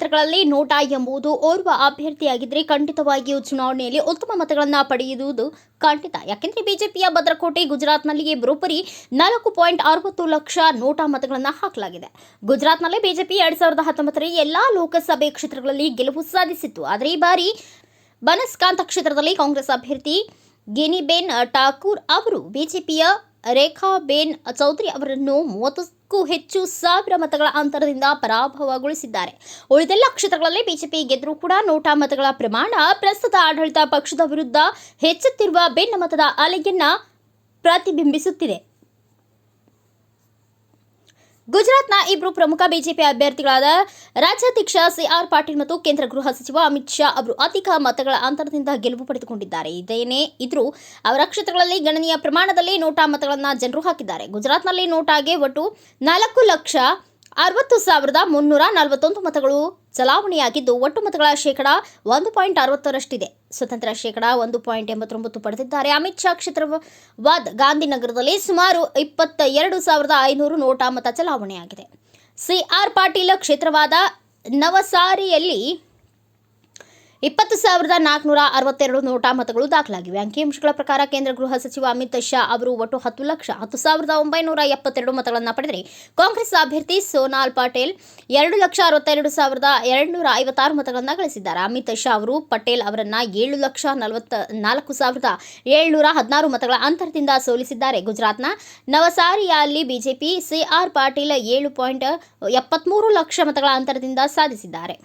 ಕ್ಷೇತ್ರಗಳಲ್ಲಿ ನೋಟಾ ಎಂಬುದು ಓರ್ವ ಅಭ್ಯರ್ಥಿಯಾಗಿದ್ದರೆ ಖಂಡಿತವಾಗಿಯೂ ಚುನಾವಣೆಯಲ್ಲಿ ಉತ್ತಮ ಮತಗಳನ್ನು ಪಡೆಯುವುದು ಖಂಡಿತ. ಯಾಕೆಂದರೆ ಬಿಜೆಪಿಯ ಭದ್ರಕೋಟೆ ಗುಜರಾತ್ನಲ್ಲಿಯೇ ಬರೋಬ್ಬರಿ 4.60 ಲಕ್ಷ ನೋಟಾ ಮತಗಳನ್ನು ಹಾಕಲಾಗಿದೆ. ಗುಜರಾತ್ನಲ್ಲಿ ಬಿಜೆಪಿ 2019 ಎಲ್ಲಾ ಲೋಕಸಭೆ ಕ್ಷೇತ್ರಗಳಲ್ಲಿ ಗೆಲುವು ಸಾಧಿಸಿತ್ತು. ಆದರೆ ಈ ಬಾರಿ ಬನಸ್ಕಾಂತ ಕ್ಷೇತ್ರದಲ್ಲಿ ಕಾಂಗ್ರೆಸ್ ಅಭ್ಯರ್ಥಿ ಗಿನಿಬೇನ್ ಠಾಕೂರ್ ಅವರು ಬಿಜೆಪಿಯ ರೇಖಾಬೇನ್ ಚೌಧರಿ ಅವರನ್ನು 30ಕ್ಕೂ ಹೆಚ್ಚು ಸಾವಿರ ಮತಗಳ ಅಂತರದಿಂದ ಪರಾಭವಗೊಳಿಸಿದ್ದಾರೆ. ಉಳಿದೆಲ್ಲ ಕ್ಷೇತ್ರಗಳಲ್ಲಿ ಬಿಜೆಪಿ ಗೆದ್ದರೂ ಕೂಡ ನೋಟಾ ಮತಗಳ ಪ್ರಮಾಣ ಪ್ರಸ್ತುತ ಆಡಳಿತ ಪಕ್ಷದ ವಿರುದ್ಧ ಹೆಚ್ಚುತ್ತಿರುವ ಭಿನ್ನಮತದ ಅಲೆಯನ್ನ ಪ್ರತಿಬಿಂಬಿಸುತ್ತಿದೆ. ಗುಜರಾತ್ನ ಇಬ್ಬರು ಪ್ರಮುಖ ಬಿಜೆಪಿ ಅಭ್ಯರ್ಥಿಗಳಾದ ರಾಜ್ಯಾಧ್ಯಕ್ಷ ಸಿಆರ್ ಪಾಟೀಲ್ ಮತ್ತು ಕೇಂದ್ರ ಗೃಹ ಸಚಿವ ಅಮಿತ್ ಶಾ ಅವರು ಅಧಿಕ ಮತಗಳ ಅಂತರದಿಂದ ಗೆಲುವು ಪಡೆದುಕೊಂಡಿದ್ದಾರೆ. ಇದೇನೇ ಇದ್ರೂ ಅವರ ಕ್ಷೇತ್ರಗಳಲ್ಲಿ ಗಣನೀಯ ಪ್ರಮಾಣದಲ್ಲಿ ನೋಟಾ ಮತಗಳನ್ನು ಜನರು ಹಾಕಿದ್ದಾರೆ. ಗುಜರಾತ್ನಲ್ಲಿ ನೋಟಾಗೆ ಒಟ್ಟು 4,60,341 ಮತಗಳು ಚಲಾವಣೆಯಾಗಿದ್ದು ಒಟ್ಟು ಮತಗಳ ಶೇಕಡ 1.60ರಷ್ಟಿದೆ. ಸ್ವತಂತ್ರ ಶೇಕಡ 1.89 ಪಡೆದಿದ್ದಾರೆ. ಅಮಿತ್ ಶಾ ಕ್ಷೇತ್ರವಾದ ಗಾಂಧಿನಗರದಲ್ಲಿ ಸುಮಾರು 22,500 ನೋಟಾ ಮತ ಚಲಾವಣೆಯಾಗಿದೆ. ಸಿಆರ್ ಪಾಟೀಲ್ ಕ್ಷೇತ್ರವಾದ ನವಸಾರಿಯಲ್ಲಿ 20,462 ನೋಟಾ ಮತಗಳು ದಾಖಲಾಗಿವೆ. ಅಂಕಿಅಂಶಗಳ ಪ್ರಕಾರ ಕೇಂದ್ರ ಗೃಹ ಸಚಿವ ಅಮಿತ್ ಶಾ ಅವರು ಒಟ್ಟು 10,10,972 ಮತಗಳನ್ನು ಪಡೆದರೆ ಕಾಂಗ್ರೆಸ್ ಅಭ್ಯರ್ಥಿ ಸೋನಾಲ್ ಪಟೇಲ್ 2,62,256 ಮತಗಳನ್ನು ಗಳಿಸಿದ್ದಾರೆ. ಅಮಿತ್ ಶಾ ಅವರು ಪಟೇಲ್ ಅವರನ್ನು 7,44,716 ಮತಗಳ ಅಂತರದಿಂದ ಸೋಲಿಸಿದ್ದಾರೆ. ಗುಜರಾತ್ನ ನವಸಾರಿಯಲ್ಲಿ ಬಿಜೆಪಿ ಸಿಆರ್ ಪಾಟೀಲ್ 7.73 ಲಕ್ಷ ಮತಗಳ ಅಂತರದಿಂದ ಸಾಧಿಸಿದ್ದಾರೆ.